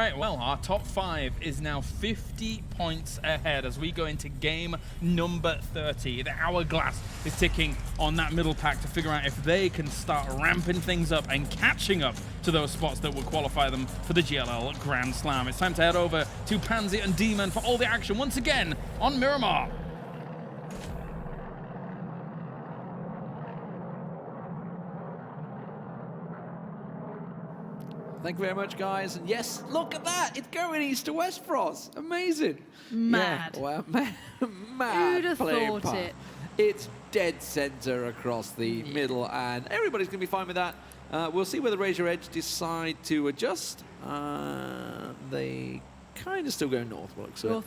Right, well, our top 5 is now 50 points ahead as we go into game number 30. The hourglass is ticking on that middle pack to figure out if they can start ramping things up and catching up to those spots that will qualify them for the GLL Grand Slam. It's time to head over to Pansy and Demon for all the action once again on Miramar. Thank you very much, guys. And yes, look at that. It's going east to west for us. Amazing. Mad. Yeah, well, mad. Who'd have thought it? It's dead center across the middle, and everybody's going to be fine with that. We'll see whether Razor Edge decide to adjust. They kind of still go north, looks like.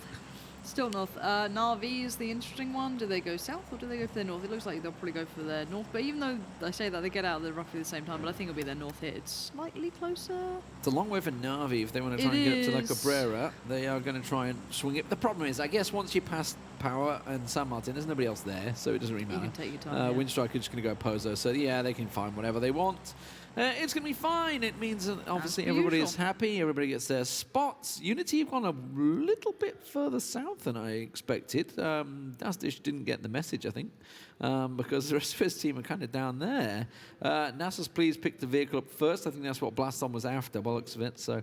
Still north. Na'Vi is the interesting one. Do they go south or do they go for their north? It looks like they'll probably go for their north. But even though I say that, they get out at roughly the same time. But I think it'll be their north hit. It's slightly closer. It's a long way for Na'Vi if they want to try and get up to La Cabrera. They are going to try and swing it. The problem is, I guess once you pass Power and San Martin, there's nobody else there, so it doesn't really matter. You can take your time. Winstrike is just going to go Pozo. So yeah, they can find whatever they want. It's going to be fine. It means that obviously everybody is happy. Everybody gets their spots. Unity have gone a little bit further south than I expected. Dasdish didn't get the message, I think, because the rest of his team are kind of down there. Nasus, please pick the vehicle up first. I think that's what Blaston was after, by the looks of it. So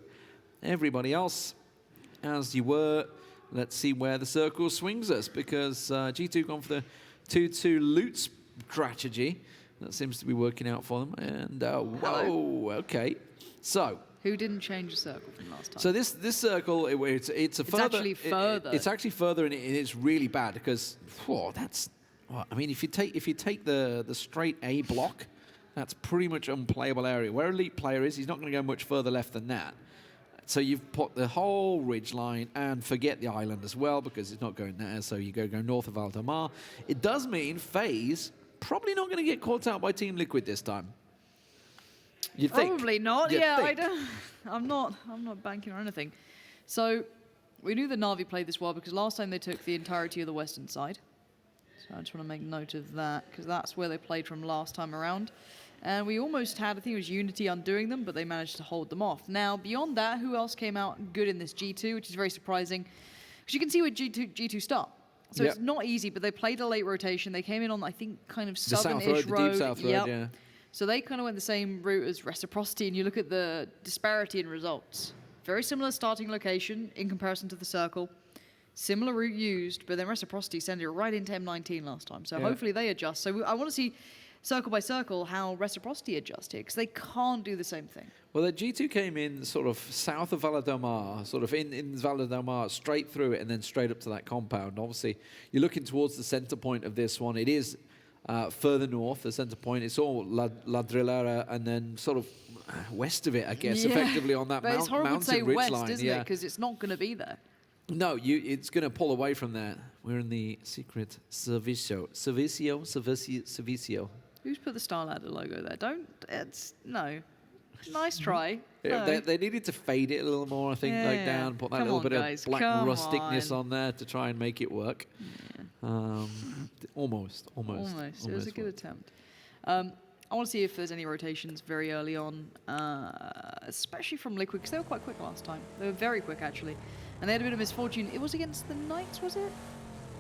everybody else, as you were, let's see where the circle swings us, because G2 gone for the 2-2 loot strategy. That seems to be working out for them. And whoa, okay. So who didn't change the circle from last time? So this circle, it's actually further. It's actually further, and it's really bad because that's. Well, I mean, if you take the straight A block, that's pretty much unplayable area. Where Elite Player is, he's not going to go much further left than that. So you've put the whole ridge line and forget the island as well because it's not going there. So you go north of Valdemar. It does mean FaZe probably not going to get caught out by Team Liquid this time. You think? Probably not. Yeah, I don't. I'm not banking on anything. So we knew that Na'Vi played this well because last time they took the entirety of the western side. So I just want to make note of that because that's where they played from last time around. And we almost had, I think it was Unity undoing them, but they managed to hold them off. Now, beyond that, who else came out good in this G2, which is very surprising? Because you can see where G2 start. So it's not easy, but they played a late rotation. They came in on, I think, kind of southern-ish road. The deep south road, yeah. So they kind of went the same route as Reciprocity, and you look at the disparity in results. Very similar starting location in comparison to the circle. Similar route used, but then Reciprocity sent it right into M19 last time. So hopefully they adjust. So I want to see circle by circle how Reciprocity adjust here, because they can't do the same thing. Well, the G2 came in sort of south of Valadomar, sort of in Valadomar, straight through it, and then straight up to that compound. Obviously, you're looking towards the center point of this one. It is further north, the center point. It's all La Drillera, and then sort of west of it, I guess, effectively on that mountain ridge line. But it's horrible to say west, isn't it? Because it's not going to be there. No, it's going to pull away from there. We're in the secret Servicio. Who's put the StarLadder logo there? No. Nice try. Yeah, they needed to fade it a little more, I think, down, put that little bit of black rusticness on there to try and make it work. Yeah. Almost. It was a good attempt. I want to see if there's any rotations very early on, especially from Liquid, because they were quite quick last time. They were very quick, actually. And they had a bit of misfortune. It was against the Knights, was it?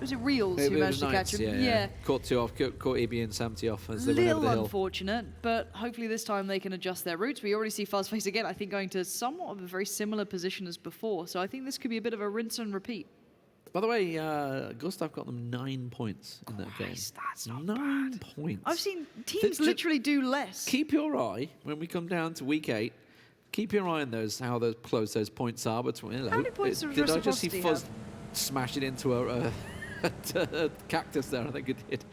Was it Reals who managed to catch him? Yeah. Caught two off, caught EB and Samty off as they went over the hill. Unfortunate, but hopefully this time they can adjust their routes. We already see FaZe again, I think, going to somewhat of a very similar position as before. So I think this could be a bit of a rinse and repeat. By the way, Gustav got them 9 points in that game. That's not 9 bad. points. I've seen teams literally do less. Keep your eye, when we come down to week 8, keep your eye on how close those points are. Between, how many points does did I just see Reciprocity Fuzz smash it into a cactus there? I think it did.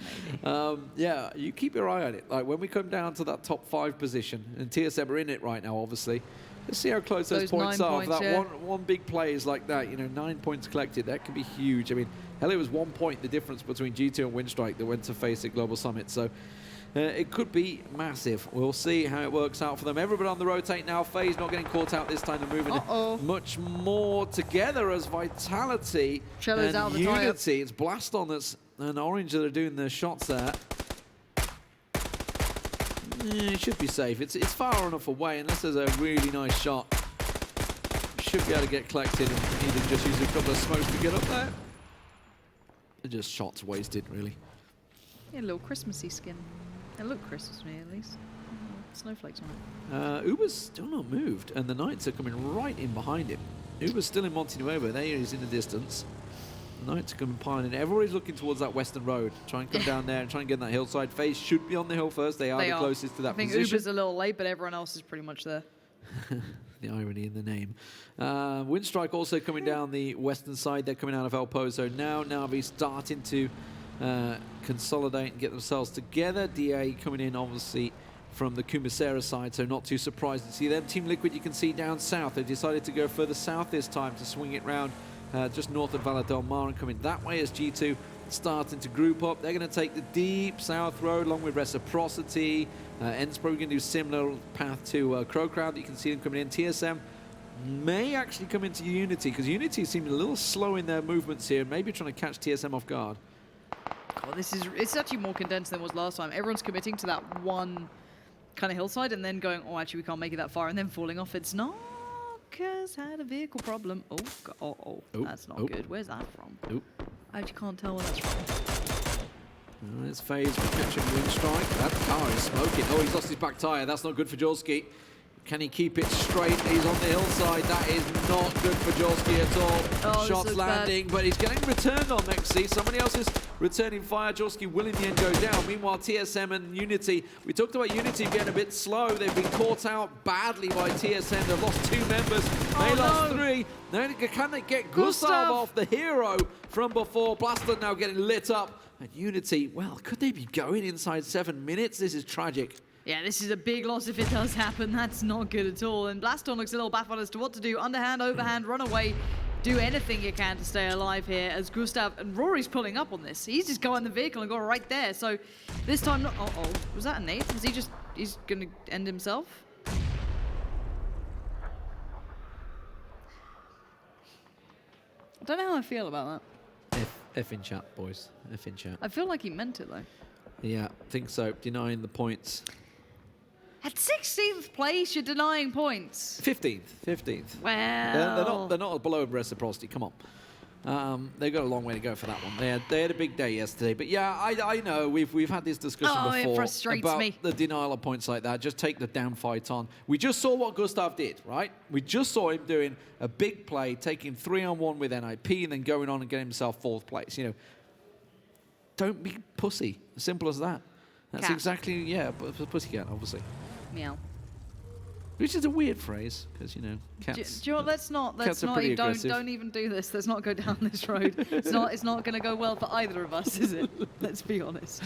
Yeah, you keep your eye on it. Like when we come down to that top 5 position, and TSM are in it right now, obviously. Let's see how close those points are. If that one big play is like that, 9 points collected, that could be huge. I mean, hell, it was 1 point the difference between G2 and Winstrike that went to face at Global Summit. So it could be massive. We'll see how it works out for them. Everybody on the rotate now. FaZe not getting caught out this time. They're moving much more together as Vitality and Unity. It's Blaston and Orange that are doing the shots there. It should be safe. It's far enough away unless there's a really nice shot. should be able to get collected and even just use a couple of smokes to get up there. They're just shots wasted, really. Yeah, a little Christmassy skin. It looked Christmas to me, at least. Snowflakes on it. Uber's still not moved, and the Knights are coming right in behind him. Uber's still in Monte Nuevo. There he is in the distance. The Knights are coming piling in. Everybody's looking towards that western road. Try and come down there and try and get on that hillside. FaZe should be on the hill first. They are the closest to that position. I think Uber's a little late, but everyone else is pretty much there. The irony in the name. Winstrike also coming down the western side. They're coming out of El Pozo now. Na'Vi starting to consolidate and get themselves together. DA coming in, obviously, from the Kumasera side, so not too surprised to see them. Team Liquid, you can see down south. They decided to go further south this time to swing it round just north of Valle del Mar and coming that way as G2 starting to group up. They're going to take the deep south road along with Reciprocity. ENCE probably going to do similar path to CrowCrowd. You can see them coming in. TSM may actually come into Unity because Unity seems a little slow in their movements here, maybe trying to catch TSM off guard. Well, it's actually more condensed than it was last time. Everyone's committing to that one kind of hillside and then going, oh, actually, we can't make it that far, and then falling off. It's not because had a vehicle problem. Oh, that's not good. Where's that from? I actually can't tell where that's from. It's FaZe catching Winstrike. That car is smoking. Oh, he's lost his back tyre. That's not good for Jorski. Can he keep it straight? He's on the hillside. That is not good for Jorski at all. Oh, Shots landing, but he's getting returned on XC. Somebody else is returning fire. Jorski will in the end go down. Meanwhile, TSM and Unity. We talked about Unity getting a bit slow. They've been caught out badly by TSM. They've lost 2 members. They lost 3. Now, can they get Gustav off, the hero from before? Blaster now getting lit up. And Unity, well, could they be going inside 7 minutes? This is tragic. Yeah, this is a big loss if it does happen. That's not good at all. And Blaston looks a little baffled as to what to do. Underhand, overhand, run away. Do anything you can to stay alive here as Gustav and Rory's pulling up on this. He's just got in the vehicle and got right there. So this time, not. Uh-oh. Was that a nade? Was he just. He's going to end himself? I don't know how I feel about that. F in chat, boys. F in chat. I feel like he meant it, though. Yeah, think so. Denying the points. At 16th place, you're denying points. 15th. Well, they're not below Reciprocity. Come on, they've got a long way to go for that one. They had a big day yesterday, but yeah, I know we've had this discussion before it frustrates about me. the denial of points like that. Just take the damn fight on. We just saw what Gustav did, right? We just saw him doing a big play, taking 3-on-1 with NIP, and then going on and getting himself 4th place. You know, don't be pussy. Simple as that. That's exactly, yeah, pussycat, obviously. Meow. Which is a weird phrase, because, you know, cats... Do you know what, let's not even, don't even do this. Let's not go down this road. It's not going to go well for either of us, is it? Let's be honest.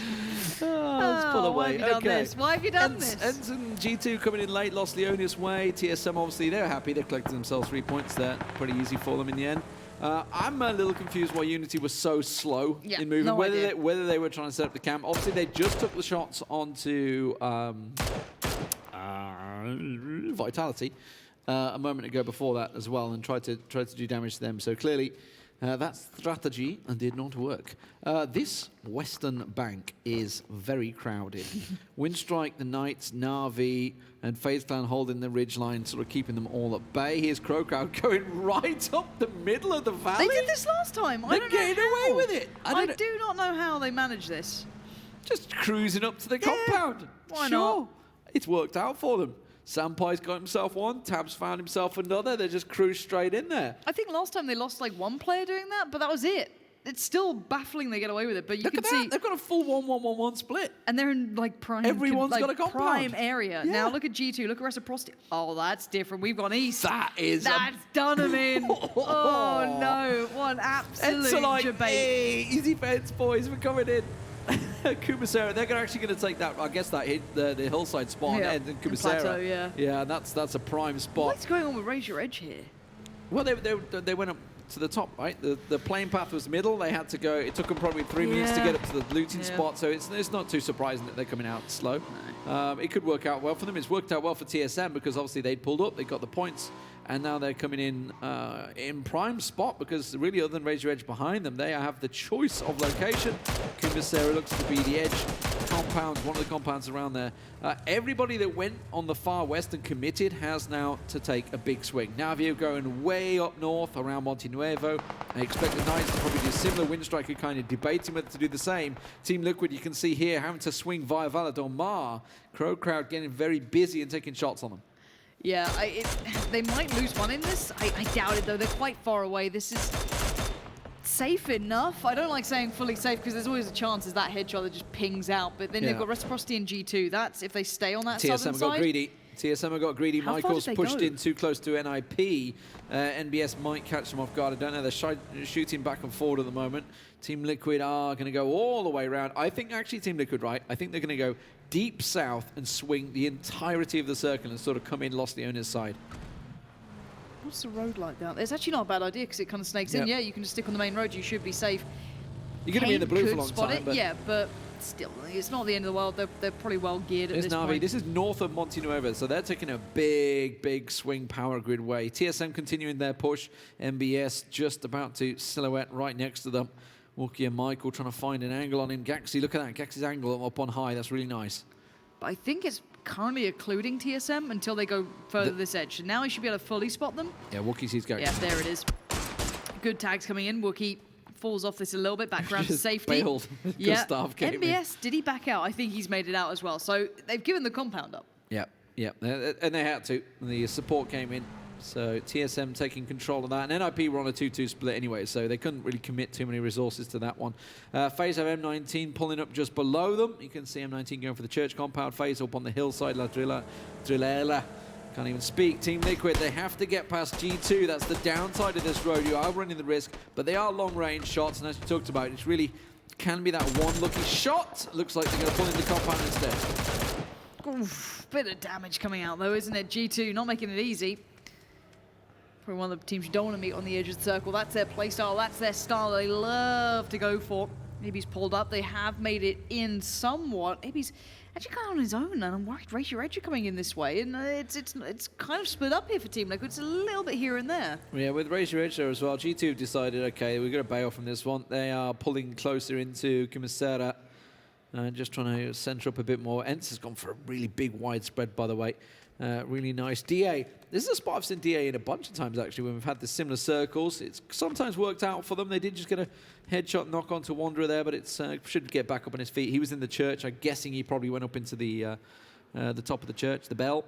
Let's pull away. Why have you done this? Why have you done this? ENCE and G2 coming in late, lost Leonius way. TSM, obviously, they're happy. They've collected themselves 3 points there. Pretty easy for them in the end. I'm a little confused why Unity was so slow in moving. No whether they were trying to set up the camp. Obviously, they just took the shots onto Vitality a moment ago before that as well, and tried to do damage to them. So clearly, that strategy did not work. This western bank is very crowded. Winstrike, the Knights, Na'Vi, and FaZe Clan holding the ridgeline, sort of keeping them all at bay. Here's CrowCrowd going right up the middle of the valley. They did this last time. They're getting away with it. I do not know how they managed this. Just cruising up to the compound. Why not? It's worked out for them. Sampai's got himself one. Tabs found himself another. They just cruised straight in there. I think last time they lost like 1 player doing that, but that was it. It's still baffling they get away with it, but you can see they've got a full 1-1-1-1 split, and they're in like prime. Everyone's got a compound. Prime area. Yeah. Now look at G2. Look at Reciprocity. Oh, that's different. We've gone east. That's done them in. Oh no! What an absolute debate. Hey, easy fence, boys. We're coming in. Kumasera, they're actually going to take that. I guess that hit the hillside spot and Kumasera. Yeah, that's a prime spot. What's going on with Raise Your Edge here? Well, they went up to the top, right? The playing path was middle. They had to go. It took them probably 3 minutes to get up to the looting spot. So it's not too surprising that they're coming out slow. No. It could work out well for them. It's worked out well for TSM because obviously they'd pulled up, they got the points, and now they're coming in prime spot because really, other than Raise Your Edge behind them, they have the choice of location. Kumasera looks to be the edge compounds, one of the compounds around there. Everybody that went on the far west and committed has now to take a big swing. Navio going way up north around Monte Nuevo. I expect the Knights to probably do similar. Winstrike are kind of debating whether to do the same. Team Liquid, you can see here, having to swing via Valador Mar. CrowCrowd getting very busy and taking shots on them. Yeah, they might lose one in this. I doubt it, though. They're quite far away. This is safe enough. I don't like saying fully safe because there's always a chance as that headshot that just pings out. But then you've got Reciprocity and G2. That's if they stay on that southern side. TSM got greedy. TSM got greedy. How Michael's pushed in too close to NIP. NBS might catch them off guard. I don't know. They're shooting back and forward at the moment. Team Liquid are going to go all the way around. I think actually Team Liquid, right? I think they're going to go deep south and swing the entirety of the circle and sort of come in Lost Leona's side. What's the road like down there? It's actually not a bad idea because it kind of snakes in. Yeah, you can just stick on the main road. You should be safe. You're going to be in the blue for a long time. But yeah, but still, it's not the end of the world. They're probably well geared at this point. This is north of Monte Nuevo, so they're taking a big swing power grid way. TSM continuing their push. MBS just about to silhouette right next to them. Wookie and Michael trying to find an angle on him. Gaxi, look at that. Gaxi's angle up on high. That's really nice. But I think it's currently occluding TSM until they go further this edge. So now he should be able to fully spot them. Yeah, Wookie sees Gaxi. Yeah, there it is. Good tags coming in. Wookie falls off this a little bit. Background to safety. Bailed. Yeah. MBS, did he back out? I think he's made it out as well. So they've given the compound up. Yeah. And they had to. The support came in. So TSM taking control of that. And NIP were on a 2-2 split anyway, so they couldn't really commit too many resources to that one. FaZe have M19 pulling up just below them. You can see M19 going for the church compound. FaZe up on the hillside. La Drillella. Can't even speak. Team Liquid, they have to get past G2. That's the downside of this road. You are running the risk, but they are long-range shots. And as you talked about, it's really can be that one lucky shot. Looks like they're going to pull in the compound instead. Oof, bit of damage coming out, though, isn't it? G2 not making it easy. Probably one of the teams you don't want to meet on the edge of the circle. That's their playstyle. That's their style they love to go for. Abe's pulled up. They have made it in somewhat. Abe's actually kind of on his own, and I'm worried Racial Edge are coming in this way. And it's kind of split up here for Team Liquid. It's a little bit here and there. Yeah, with Racial Edge there as well, G2 have decided, okay, we're going to bail from this one. They are pulling closer into Commissara and just trying to center up a bit more. ENCE has gone for a really big widespread, by the way. Really nice. DA. This is a spot I've seen DA in a bunch of times, actually, when we've had the similar circles. It's sometimes worked out for them. They did just get a headshot knock onto Wanderer there, but it should get back up on his feet. He was in the church. I'm guessing he probably went up into the top of the church, the bell.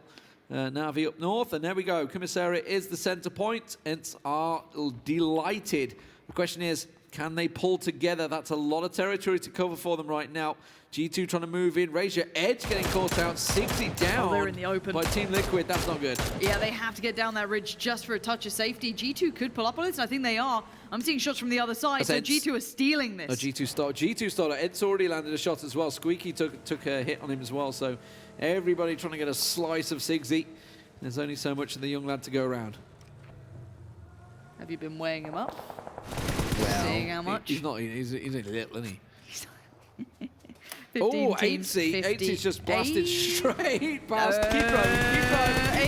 Navi up north, and there we go. Commissariat is the center point. ENCE are delighted. The question is, can they pull together? That's a lot of territory to cover for them right now. G2 trying to move in. Racial Edge getting caught out. 60 down. Oh, they're in the open. By Team Liquid. That's not good. Yeah, they have to get down that ridge just for a touch of safety. G2 could pull up on it, and I think they are. I'm seeing shots from the other side, so G2 are stealing this. G2 starter. ENCE already landed a shot as well. Squeaky took a hit on him as well, so everybody trying to get a slice of Sigsy. There's only so much of the young lad to go around. Have you been weighing him up? Well, seeing how much? He's not. He's a little, isn't he? 15 oh, teams, 80's just blasted straight past. Keep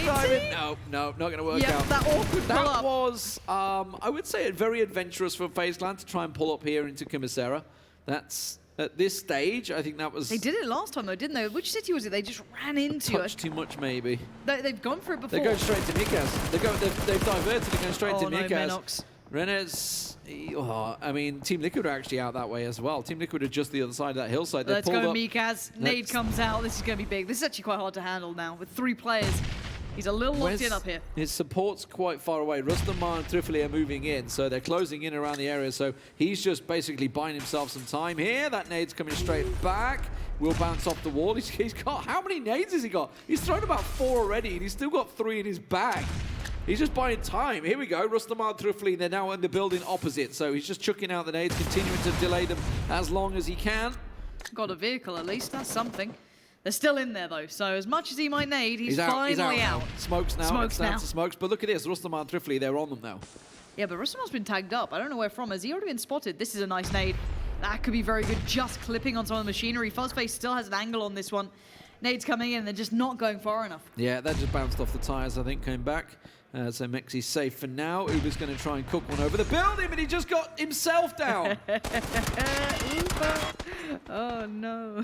driving. No, not going to work out. That awkward pull up. Was, I would say, very adventurous for FaZe Clan to try and pull up here into Commissara. That's, at this stage, I think that was... They did it last time, though, didn't they? Which city was it? They just ran into it. Too much, maybe. They've gone for it before. They're going straight to Mikaz. They've diverted and going straight to Mikaz. Menox. Rennes, I mean, Team Liquid are actually out that way as well. Team Liquid are just the other side of that hillside. Let's go, Mikaz. Nade comes out. This is going to be big. This is actually quite hard to handle now with 3 players. He's a little locked in up here. His support's quite far away. Rustamar and Trifoli are moving in, so they're closing in around the area. So he's just basically buying himself some time here. That nade's coming straight back. Will bounce off the wall. He's got, how many nades has he got? He's thrown about 4 already, and he's still got 3 in his bag. He's just buying time. Here we go. Rustamar, Trifoli, they're now in the building opposite. So he's just chucking out the nades, continuing to delay them as long as he can. Got a vehicle at least. That's something. They're still in there, though, so as much as he might nade, he's finally out. Smokes now. It's down to smokes. But look at this. Rustamar and Trifoli, they're on them now. Yeah, but Rustamar's been tagged up. I don't know where from. Has he already been spotted? This is a nice nade. That could be very good. Just clipping on some of the machinery. Fuzzface still has an angle on this one. Nade's coming in, and they're just not going far enough. Yeah, that just bounced off the tyres, I think, came back. So Mexi's safe for now. Uber's going to try and cook one over the building, but he just got himself down. Oh, no.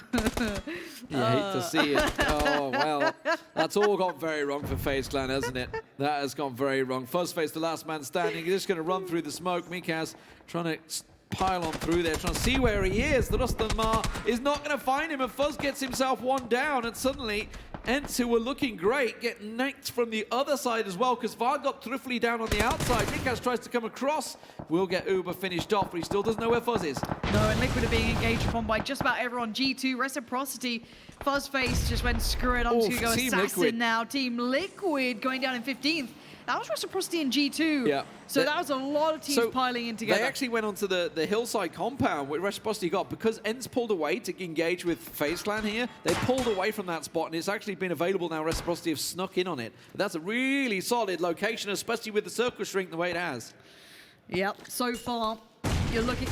You hate to see it. Oh, well, that's all gone very wrong for FaZe Clan, hasn't it? That has gone very wrong. FuzzFace, the last man standing, he's just going to run through the smoke. Mikaz trying to pile on through there, trying to see where he is. The Rustamar is not going to find him, and Fuzz gets himself one down, and suddenly ENCE, who were looking great, get knocked from the other side as well, because VAR got thriftily down on the outside. Mikaz tries to come across. Will get Uber finished off, but he still doesn't know where Fuzz is. No, and Liquid are being engaged upon by just about everyone. G2, Reciprocity, FuzzFace just went screw it. On to go Team Assassin Liquid. now. Team Liquid going down in 15th. That was Reciprocity and G2. Yeah. So that was a lot of teams piling in together. They actually went onto the hillside compound where Reciprocity got, because ENCE pulled away to engage with FaZe Clan here. They pulled away from that spot, and it's actually been available now. Reciprocity have snuck in on it. But that's a really solid location, especially with the circle shrink the way it has. Yep. So far, you're looking.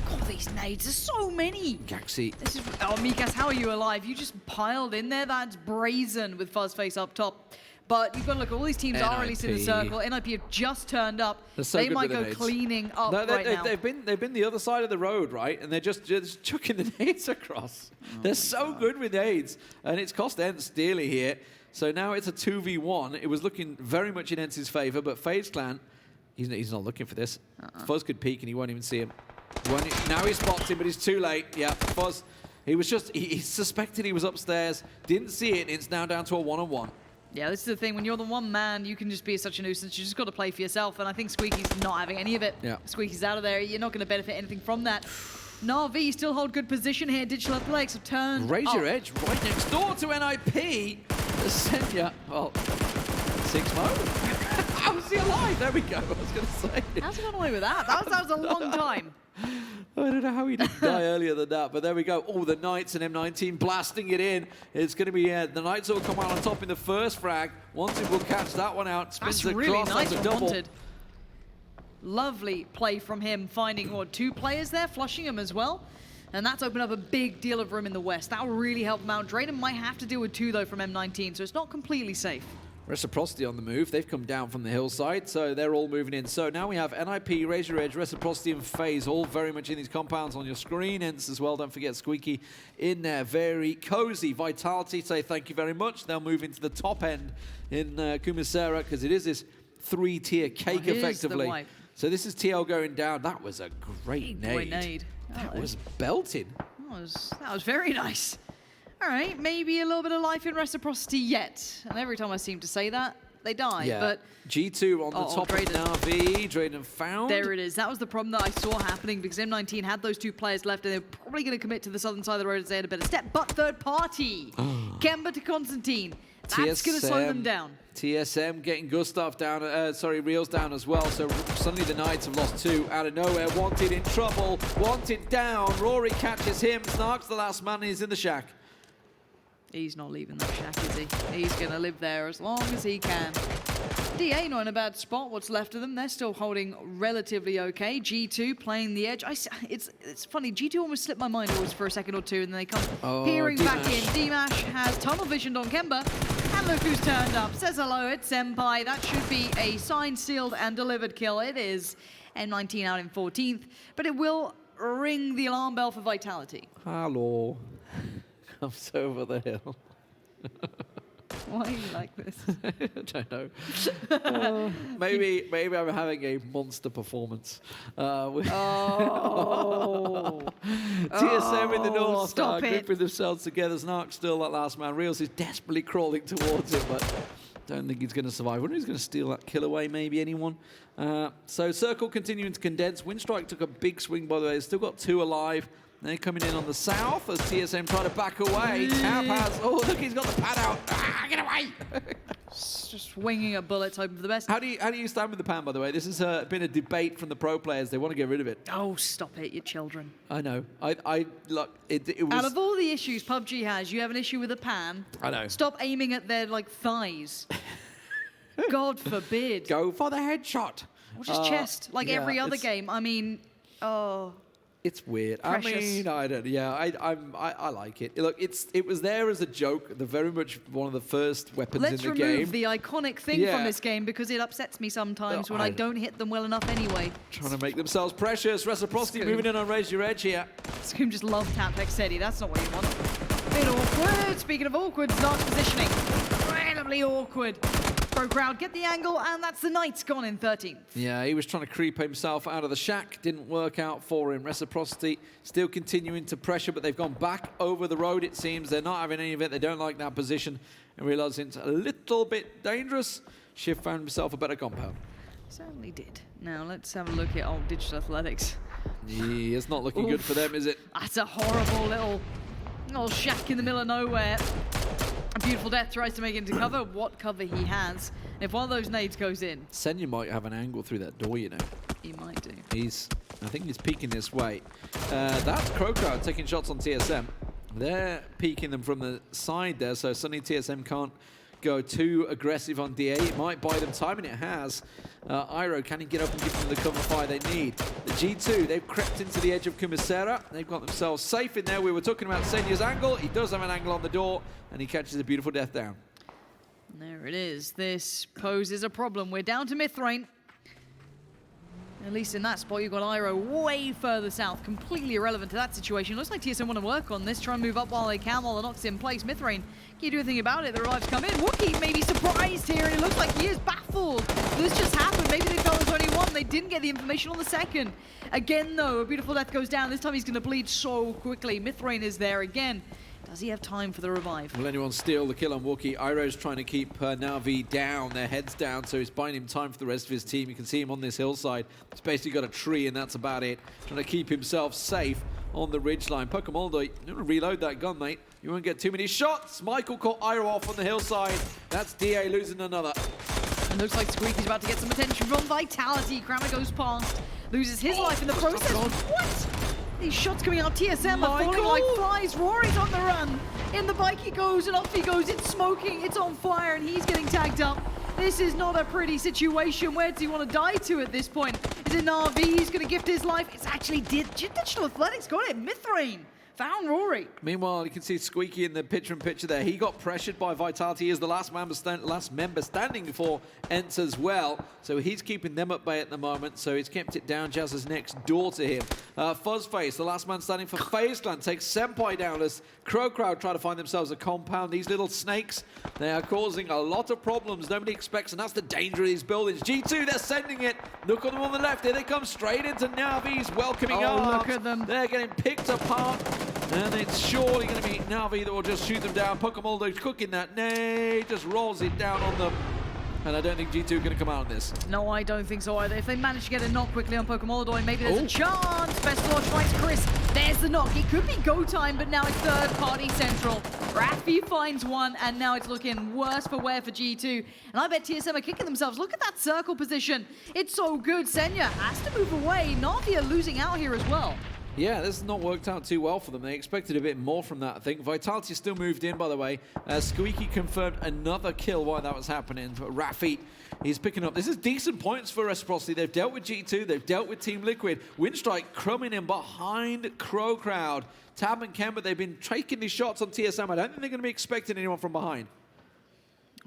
God, these nades. There's so many. Gaxi. This is. Oh, Mikas, how are you alive? You just piled in there. That's brazen with FuzzFace up top. But you've got to look, all these teams are released in the circle. NIP have just turned up. So they might go cleaning up right now. They've been the other side of the road, right? And they're just chucking the nades across. They're so good with nades. And it's cost ENCE dearly here. So now it's a 2v1. It was looking very much in ENCE's favor, but FaZe Clan, he's not looking for this. Fuzz could peek and he won't even see him. Now he spots him, but he's too late. Yeah, Fuzz, he suspected he was upstairs, didn't see it, and it's now down to a one-on-one. Yeah, this is the thing. When you're the one man, you can just be such a nuisance. You just got to play for yourself, and I think Squeaky's not having any of it. Yeah. Squeaky's out of there. You're not going to benefit anything from that. Na'Vi still hold good position here. Digital Athletics have turned Razor Edge right next door to NIP. Senya, well, 6-0. How's he alive? There we go. I was going to say. How's he gone away with that? That was a long time. I don't know how he didn't die earlier than that, but there we go. Oh, the Knights and M19 blasting it in. It's going to be the Knights will come out on top in the first frag. Wanted will catch that one out. Spins That's really nice a from double. Wanted. Lovely play from him, finding, what, 2 players there, flushing him as well. And that's opened up a big deal of room in the west. That will really help him out. Drayden might have to deal with 2, though, from M19, so it's not completely safe. Reciprocity on the move. They've come down from the hillside, so they're all moving in. So now we have NIP, Razor Edge, Reciprocity, and FaZe all very much in these compounds on your screen. ENCE as well. Don't forget Squeaky in there. Very cozy. Vitality say thank you very much. They'll move into the top end in Kumisera, because it is this 3-tier cake effectively. So this is TL going down. That was a great nade. That was belting. That was very nice. All right, maybe a little bit of life in Reciprocity yet. And every time I seem to say that, they die. Yeah. But G2 on the top of Na'Vi. Drayden found. There it is. That was the problem that I saw happening, because M19 had those 2 players left, and they're probably going to commit to the southern side of the road as they had a better step. But third party, Kemba to Constantine. That's going to slow them down. TSM getting Gustav down, Reels down as well. So suddenly the Knights have lost 2 out of nowhere. Wanted in trouble. Wanted down. Rory catches him. Snark's the last man. He's in the shack. He's not leaving that shack, is he? He's going to live there as long as he can. DA not in a bad spot. What's left of them, they're still holding relatively okay. G2 playing the edge. It's funny, G2 almost slipped my mind always for a second or two, and then they come peering back in. D-Mash has tunnel visioned on Kemba. And look who's turned up. Says hello, it's Senpai. That should be a signed, sealed, and delivered kill. It is. M19 out in 14th. But it will ring the alarm bell for Vitality. Hello. Comes over the hill. Why are you like this? I don't know. Maybe I'm having a monster performance. TSM in the North Star gripping themselves together. Snark still that last man. Reels is desperately crawling towards him, but don't think he's going to survive. I wonder who's going to steal that kill away. Maybe anyone. So Circle continuing to condense. Winstrike took a big swing, by the way. They've still got 2 alive. They're coming in on the south as TSM try to back away. Tap has, look, he's got the pad out. Get away! Just winging at bullets, hoping for the best. How do you stand with the pan, by the way? This has been a debate from the pro players. They want to get rid of it. Oh, stop it, you children. I know. Look, it was... Out of all the issues PUBG has, you have an issue with a pan. I know. Stop aiming at their, thighs. God forbid. Go for the headshot. Or just chest, like every other game. I mean, It's weird. Precious. I mean, I don't. Yeah, I like it. Look, it was there as a joke. They're very much one of the first weapons Let's in the game. remove the iconic thing from this game because it upsets me sometimes when I don't hit them well enough anyway. Trying to make themselves precious. Reciprocity Scoom. moving in on Raise Your Edge here. Scoom just love tap Hexedi. That's not what you want. Bit awkward. Speaking of awkward, Dark's positioning. Incredibly awkward. CrowCrowd get the angle, and that's the Knights gone in 13th. Yeah, he was trying to creep himself out of the shack. Didn't work out for him. Reciprocity still continuing to pressure, but they've gone back over the road, it seems. They're not having any of it. They don't like that position and realize it's a little bit dangerous. Shift found himself a better compound. Certainly did. Now, let's have a look at old Digital Athletics. Yeah, it's not looking good for them, is it? That's a horrible little shack in the middle of nowhere. A Beautiful Death tries to make it into cover. What cover he has. And if one of those nades goes in... Senya might have an angle through that door, you know. He might do. I think he's peeking this way. That's CrowCrowd taking shots on TSM. They're peeking them from the side there, so suddenly TSM can't go too aggressive on DA. It might buy them time, and it has. Iroh, can he get up and give them the cover fire they need? The G2, they've crept into the edge of Kumisera. They've got themselves safe in there. We were talking about Senya's angle. He does have an angle on the door, and he catches a Beautiful Death down. There it is. This poses a problem. We're down to Mithrane. At least in that spot, you've got Iroh way further south, completely irrelevant to that situation. Looks like TSM want to work on this, try and move up while they can, while the knock's in place. Mithrane, can you do anything about it? The revives come in. Wookie may be surprised here, and it looks like he is baffled. This just happened. Maybe they felt there was only one. They didn't get the information on the second. Again, though, a Beautiful Death goes down. This time he's going to bleed so quickly. Mithrane is there again. Does he have time for the revive? Will anyone steal the kill on Wookie? Iroh's trying to keep Na'Vi down, their heads down, so he's buying him time for the rest of his team. You can see him on this hillside. He's basically got a tree, and that's about it. Trying to keep himself safe on the ridgeline. Pokemoldo, you want to reload that gun, mate. You won't get too many shots. Michael caught Iroh off on the hillside. That's DA losing another. And looks like Squeaky's about to get some attention from Vitality. Kramer goes past, loses his life in the process. What? These shots coming out, TSM are falling like flies. Rory's on the run. In the bike he goes, and off he goes. It's smoking, it's on fire, and he's getting tagged up. This is not a pretty situation. Where does he want to die to at this point? Is it Na'Vi? He's going to gift his life. It's actually Digital Athletics got it. Mithrane found Rory. Meanwhile, you can see Squeaky in the picture there. He got pressured by Vitality. He is the last member standing for ENCE as well. So he's keeping them at bay at the moment. So he's kept it down. Jazz is next door to him. Fuzzface, the last man standing for FaZe Clan, takes Senpai down as CrowCrowd try to find themselves a compound. These little snakes, they are causing a lot of problems. Nobody expects, and that's the danger of these buildings. G2, they're sending it. Look at them on the left. Here they come straight into Na'Vi's welcoming arms. Look at them. They're getting picked apart. And it's surely going to be Na'Vi that will just shoot them down. Pokemoldo's cooking that. Nay, just rolls it down on them. And I don't think G2 are going to come out on this. No, I don't think so either. If they manage to get a knock quickly on Pokemoldo, maybe there's a chance. Best launch finds Chris. There's the knock. It could be go time, but now it's third party central. Raffi finds one, and now it's looking worse for wear for G2. And I bet TSM are kicking themselves. Look at that circle position. It's so good. Senya has to move away. Na'Vi are losing out here as well. Yeah, this has not worked out too well for them. They expected a bit more from that, I think. Vitality still moved in, by the way. Squeaky confirmed another kill while that was happening. Raffi, he's picking up. This is decent points for Reciprocity. They've dealt with G2. They've dealt with Team Liquid. Winstrike crumbing in behind CrowCrowd. Tab and Kemba, they've been taking these shots on TSM. I don't think they're going to be expecting anyone from behind.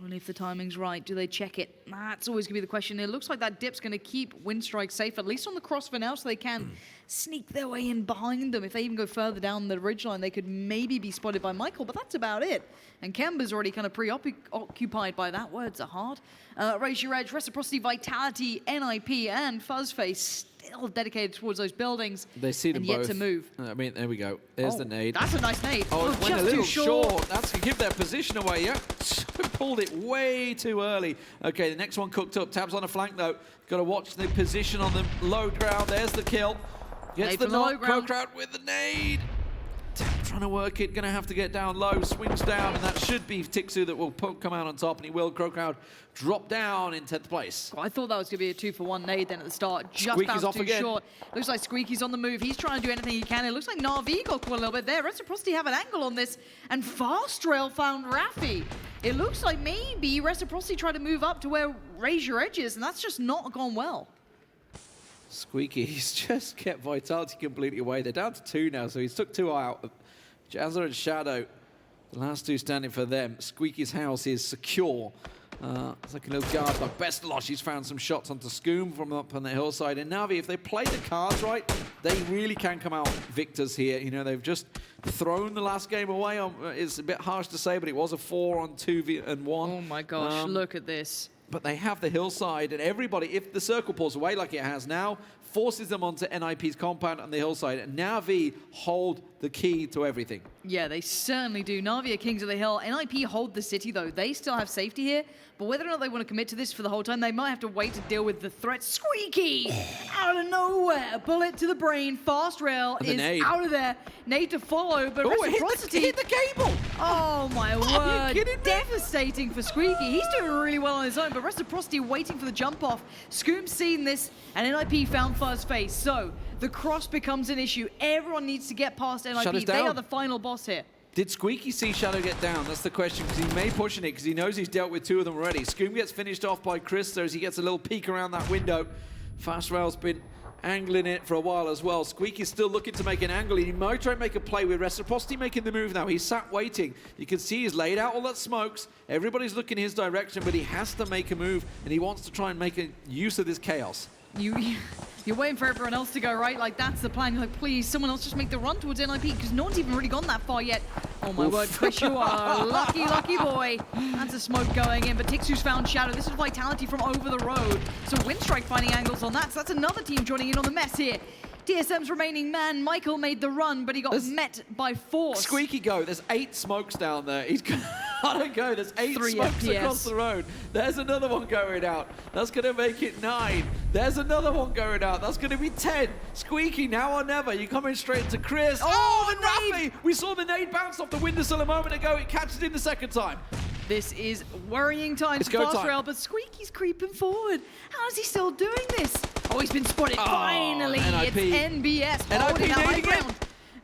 Only if the timing's right. Do they check it? That's always going to be the question. It looks like that dip's going to keep Winstrike safe, at least on the cross for now, so they can sneak their way in behind them. If they even go further down the ridgeline, they could maybe be spotted by Michael, but that's about it. And Kemba's already kind of preoccupied by that. Words are hard. Raise Your Edge, Reciprocity, Vitality, NIP, and Fuzzface still dedicated towards those buildings. They see them and both. Yet to move. I mean, there we go. There's the nade. That's a nice nade. Oh, it went just a little too short. That's going to give their position away, yeah. Pulled it way too early. Okay, the next one cooked up. Tab's on a flank, though. Got to watch the position on the low ground. There's the kill. Gets the knock. CrowCrowd with the nade. Tab trying to work it. Going to have to get down low. Swings down, and that should be Tixu that will come out on top, and he will. CrowCrowd drop down in 10th place. I thought that was going to be a 2-for-1 nade then at the start. Just Squeaky's bounced off too again. short. Looks like Squeaky's on the move. He's trying to do anything he can. It looks like Na'Vi got caught a little bit there. Reciprocity have an angle on this, and Fast Rail found Raffi. It looks like maybe Reciprocity tried to move up to where Raise Your Edge is, and that's just not gone well. Squeaky, he's just kept Vitality completely away. They're down to 2 now, so he's took 2 out. Jazza and Shadow, the last 2 standing for them. Squeaky's house is secure. It's like a little guard dog. Bestalosh, he's found some shots onto Scoom from up on the hillside. And Na'Vi, if they play the cards right, they really can come out victors here. You know, they've just thrown the last game away. It's a bit harsh to say, but it was a 4-on-2-1. Oh my gosh, look at this. But they have the hillside, and everybody, if the circle pulls away like it has now, forces them onto NIP's compound on the hillside. And Na'Vi hold the key to everything. Yeah, they certainly do. Na'Vi are kings of the hill. NIP hold the city, though. They still have safety here. But whether or not they want to commit to this for the whole time, they might have to wait to deal with the threat. Squeaky! Out of nowhere. Bullet to the brain. Fast rail is out of there. Nade to follow, but Reciprocity... hit the cable! Oh, my word. Are you kidding me? Devastating for Squeaky. He's doing really well on his own, but Reciprocity waiting for the jump off. Scoom's seen this, and NIP found first phase. So, the cross becomes an issue. Everyone needs to get past NIP. They are the final boss here. Did Squeaky see Shadow get down? That's the question, because he may push in it, because he knows he's dealt with 2 of them already. Scoom gets finished off by Chris as he gets a little peek around that window. Fast Rail's been angling it for a while as well. Squeaky's still looking to make an angle. He might try and make a play with Reciprocity making the move now. He's sat waiting. You can see he's laid out all that smokes. Everybody's looking his direction, but he has to make a move, and he wants to try and make a use of this chaos. You're waiting for everyone else to go, right? Like, that's the plan. You're like, please, someone else just make the run towards NIP, because no one's even really gone that far yet. Oh, my word, Chris, you are a lucky, lucky boy. That's a smoke going in, but Tixu's found Shadow. This is Vitality from over the road. So Winstrike finding angles on that. So that's another team joining in on the mess here. TSM's remaining man, Michael, made the run, but he got met by force. Squeaky go. There's 8 smokes down there. He's gotta go. There's 8 3 smokes FPS. across the road. There's another one going out. That's gonna make it 9. There's another one going out. That's gonna be 10. Squeaky, now or never. You're coming straight to Chris. Oh, and Rafi! We saw the nade bounce off the windowsill a moment ago. It catches him the second time. This is worrying times for Fast Rail, but Squeaky's creeping forward. How is he still doing this? Oh, he's been spotted. Finally, NIP. it's NBS holding that high ground.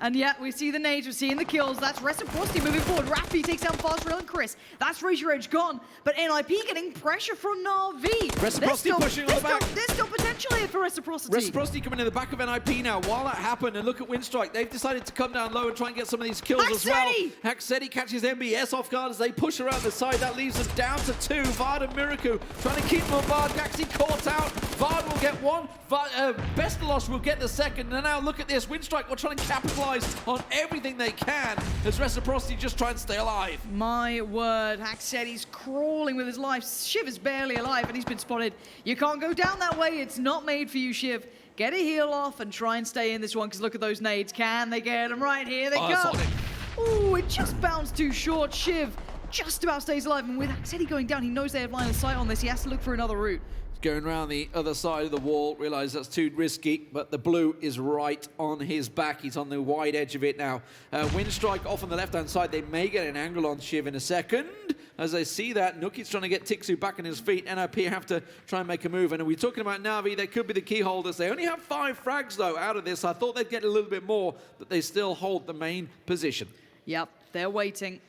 And yeah, we see the nades, we're seeing the kills. That's Reciprocity moving forward. Rafi takes down Fast Rail and Chris. That's Razor Edge gone. But NIP getting pressure from Na'Vi. Reciprocity pushing on the back. There's still potential here for Reciprocity. Reciprocity coming in the back of NIP now. While that happened, and look at Winstrike. They've decided to come down low and try and get some of these kills as well. Haxetti catches MBS off guard as they push around the side. That leaves them down to 2. Vard and Miraku trying to keep them on Vard. Gaxi caught out. Vard will get 1. Bestalosh will get the second. And now look at this. Winstrike will try and capitalize on everything they can as Reciprocity just try and stay alive. My word, Haxetti's crawling with his life. Shiv is barely alive and he's been spotted. You can't go down that way. It's not made for you, Shiv. Get a heal off and try and stay in this one, because look at those nades. Can they get them right here? They go. Ooh, it just bounced too short. Shiv just about stays alive, and with Haxetti going down, he knows they have line of sight on this. He has to look for another route. Going around the other side of the wall, realize that's too risky, but the blue is right on his back. He's on the wide edge of it now. Winstrike off on the left-hand side. They may get an angle on Shiv in a second. As they see that, Nuki's trying to get Tixu back on his feet. NIP have to try and make a move. And we're talking about Na'Vi. They could be the key holders. They only have 5 frags, though, out of this. I thought they'd get a little bit more, but they still hold the main position. Yep, they're waiting.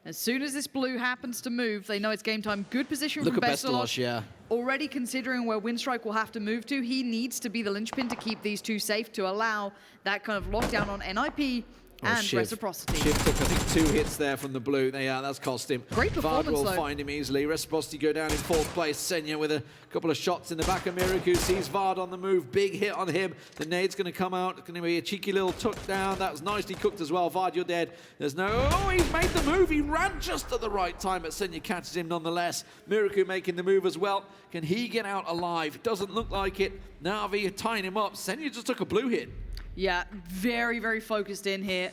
As soon as this blue happens to move, they know it's game time. Good position from Bestalosh. Yeah. Already considering where Winstrike will have to move to, he needs to be the linchpin to keep these 2 safe, to allow that kind of lockdown on NIP and Reciprocity. Shiv took, I think, 2 hits there from the blue. Yeah, that's cost him. Great performance, Vard will though. find him easily. Reciprocity go down in 4th place. Senya with a couple of shots in the back of Miraku. Sees Vard on the move. Big hit on him. The nade's going to come out. It's going to be a cheeky little tuck down. That was nicely cooked as well. Vard, you're dead. There's no... Oh, he's made the move. He ran just at the right time, but Senya catches him nonetheless. Miraku making the move as well. Can he get out alive? It doesn't look like it. Na'Vi tying him up. Senya just took a blue hit. Yeah, very, very focused in here.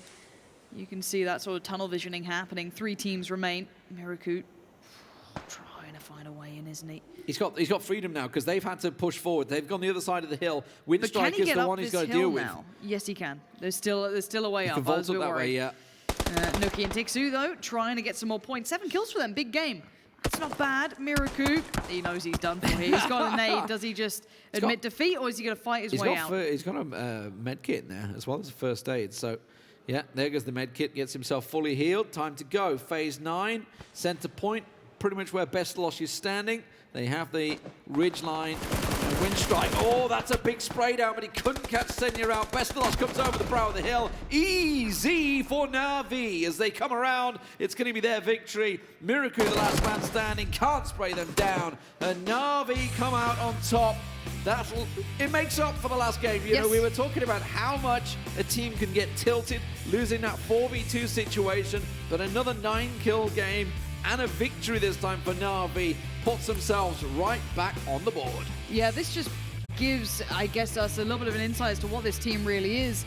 You can see that sort of tunnel visioning happening. 3 teams remain. Miraku trying to find a way in, isn't he? He's got freedom now, because they've had to push forward. They've gone the other side of the hill. Winstrike is the one he's got to deal with. Yes, he can. There's still a way up. He can vault up that way, yeah. Nuki and Tixu, though, trying to get some more points. 7 kills for them. Big game. That's not bad. Miraku, he knows he's done for here. He's got a nade. Does he just admit defeat, or is he going to fight his way out? He's got a med kit in there, as well as a first aid. So, yeah, there goes the med kit. Gets himself fully healed. Time to go. Phase 9, center point, pretty much where Bestalosh is standing. They have the ridge line. Winstrike. Oh, that's a big spray down, but he couldn't catch Senya out. Bestalos comes over the brow of the hill. Easy for Na'Vi as they come around. It's going to be their victory. Miraku, the last man standing, can't spray them down. And Na'Vi come out on top. It makes up for the last game. You know, we were talking about how much a team can get tilted, losing that 4v2 situation, but another 9-kill game and a victory this time for Na'Vi puts themselves right back on the board. Yeah, this just gives, I guess, us a little bit of an insight as to what this team really is.